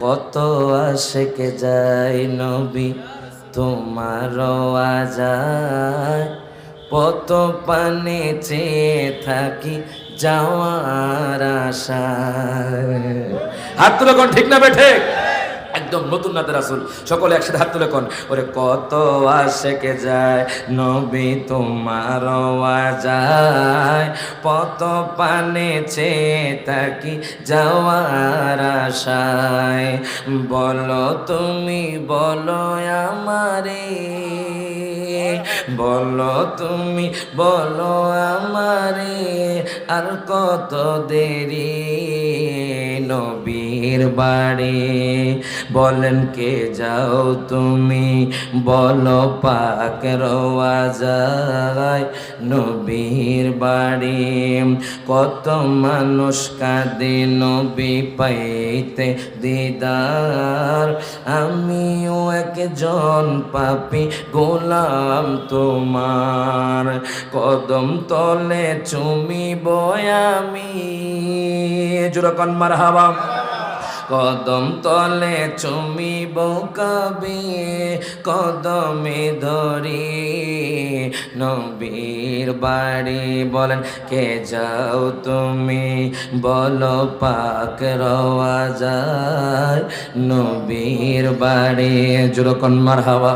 কত আশেক যায় নবী তোমার আজায়, কত পানে চেয়ে থাকি যাওয়ার আশায়। হাত তুলে কোন ঠিক না বেঠে? একদম নতুন নাতে রাসূল, সকলে একসাথে হাত তুলে কোন, ওরে কত আশেক যায় নবী তোমার আজায়, কত পানে চেয়ে থাকি যাওয়ার আশায়। বলো তুমি বলো আমারে, বলো তুমি বলো আমারে, আর কত দেরি নবীর বাড়ি। বলেন কে যাও তুমি, বলো পাক রওয়াজায় নবীর বাড়ি। কত মানুষ কাঁদে নবী পাইতে দিদার, আমিও একজন পাপী গোলাম তোমার। কদম তলে চুমিব আমি, জোরকন মারহাবা। কদম তলে চুমিব কবে, কদমে ধরি নবীর বাড়ি। বলেন কে যাও তুমি, বলো পাক রওয়াজায় নবীর বাড়ি। জোরকন মারহাবা।